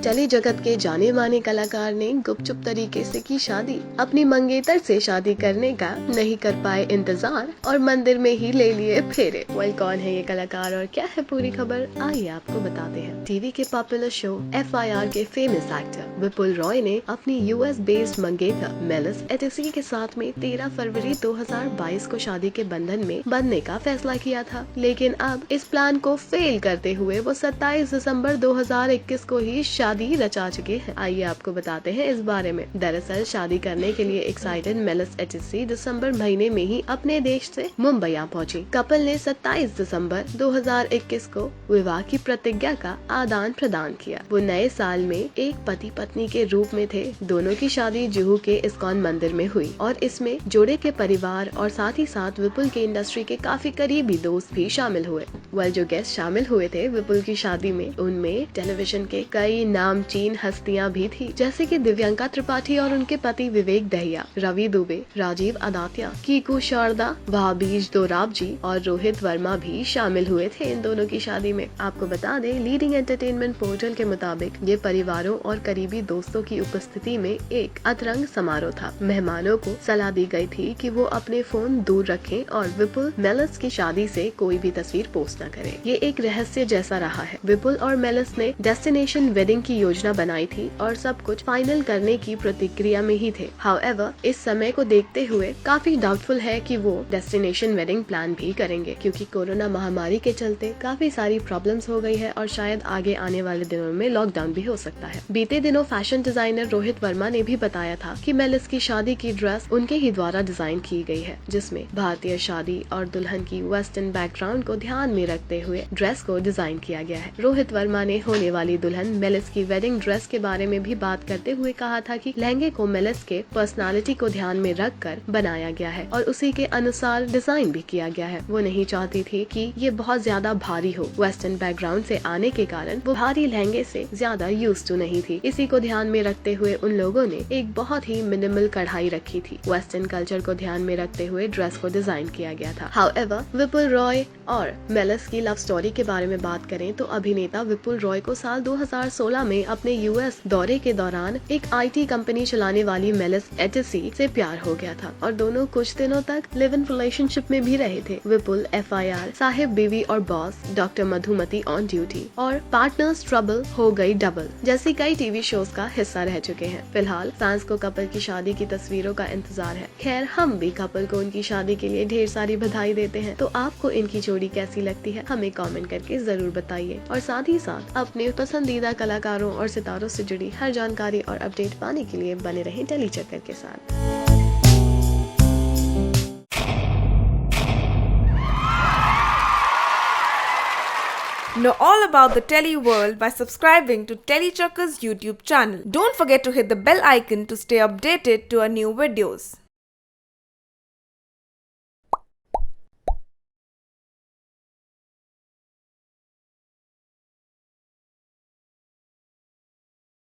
Tele जगत के जाने माने कलाकार ने गुपचुप तरीके से की शादी। अपनी मंगेतर से शादी करने का नहीं कर पाए इंतजार और मंदिर में ही ले लिए फेरे। वेल, कौन है ये कलाकार और क्या है पूरी खबर, आइए आपको बताते हैं। टीवी के पॉपुलर शो FIR के फेमस एक्टर विपुल रॉय ने अपनी US बेस्ड मंगेतर मेलिस एटिसी के साथ में 13 फरवरी 2022 को शादी के बंधन में बंधने का फैसला किया था, लेकिन अब इस प्लान को फेल करते हुए वो 27 दिसंबर 2021 को ही शादी रचा चुके हैं। आइए आपको बताते हैं इस बारे में। दरअसल शादी करने के लिए एक्साइटेड मेलिस एटिसी दिसंबर महीने में ही अपने देश से मुंबई आ पहुंची। कपल ने 27 दिसंबर 2021 को विवाह की प्रतिज्ञा का आदान प्रदान किया। वो नए साल में एक पति पत्नी के रूप में थे। दोनों की शादी जुहू के इस्कॉन मंदिर में हुई और इसमें जोड़े के परिवार और साथ ही साथ विपुल के इंडस्ट्री के काफी करीबी दोस्त भी शामिल हुए। जो गेस्ट शामिल हुए थे विपुल की शादी में, उनमें टेलीविजन के कई नामचीन हस्तियां भी थी, जैसे कि दिव्यांका त्रिपाठी और उनके पति विवेक दहिया, रवि दुबे, राजीव अदात्या, कीकू शारदा, भाभीज दोराबजी और रोहित वर्मा भी शामिल हुए थे इन दोनों की शादी में। आपको बता दें, लीडिंग एंटरटेनमेंट पोर्टल के मुताबिक ये परिवारों और करीबी दोस्तों की उपस्थिति में एक अतरंग समारोह था। मेहमानों को सलाह दी गई थी कि वो अपने फोन दूर रखें और विपुल मेलिस की शादी से कोई भी तस्वीर पोस्ट न करें। ये एक रहस्य जैसा रहा है। विपुल और मेलिस ने डेस्टिनेशन वेडिंग की योजना बनाई थी और सब कुछ फाइनल करने की प्रतिक्रिया में ही थे। हाउएवर, इस समय को देखते हुए काफी डाउटफुल है कि वो डेस्टिनेशन वेडिंग प्लान भी करेंगे, क्योंकि कोरोना महामारी के चलते काफी सारी प्रॉब्लम्स हो गई है और शायद आगे आने वाले दिनों में लॉकडाउन भी हो सकता है। बीते दिनों फैशन डिजाइनर रोहित वर्मा ने भी बताया था कि मेलिस की शादी की ड्रेस उनके ही द्वारा डिजाइन की गई है, जिसमें भारतीय शादी और दुल्हन की वेस्टर्न बैकग्राउंड को ध्यान में रखते हुए ड्रेस को डिजाइन किया गया है। रोहित वर्मा ने होने वाली दुल्हन मेलिस की वेडिंग ड्रेस के बारे में भी बात करते हुए कहा था कि लहंगे को मेलिस के पर्सनालिटी को ध्यान में रखकर बनाया गया है और उसी के अनुसार डिजाइन भी किया गया है। वो नहीं चाहती थी कि ये बहुत ज्यादा भारी हो। वेस्टर्न बैकग्राउंड से आने के कारण वो भारी लहंगे से ज्यादा यूज्ड टू नहीं थी। इसी को ध्यान में रखते हुए उन लोगों ने एक बहुत ही मिनिमल कढ़ाई रखी थी। वेस्टर्न कल्चर को ध्यान में रखते हुए ड्रेस को डिजाइन किया गया था। हाउएवर, विपुल रॉय और मेलिस की लव स्टोरी के बारे में बात करें तो अभिनेता विपुल रॉय को साल 2016 में अपने US दौरे के दौरान एक IT कंपनी चलाने वाली मेलिस एटिसी से प्यार हो गया था और दोनों कुछ दिनों तक लिव इन रिलेशनशिप में भी रहे थे। विपुल FIR, साहिब बीवी और boss, doctor Madhumati on duty और पार्टनर्स ट्रबल हो गई डबल जैसी कई टीवी शोज का हिस्सा रह चुके हैं। फिलहाल फैंस को कपल की शादी की तस्वीरों का इंतजार है। खैर, हम भी कपल को उनकी शादी के लिए ढेर सारी बधाई देते हैं। तो आपको इनकी जोड़ी कैसी लगती है, हमें कमेंट करके जरूर बताइए और साथ ही साथ अपने पसंदीदा कलाकारों और सितारों से जुड़ी हर जानकारी और अपडेट पाने के लिए बने रहें टेली चक्कर के साथ। Know all about the Telly world by subscribing to Telly Chakka's YouTube channel. Don't forget to hit the bell icon to stay updated to our new videos.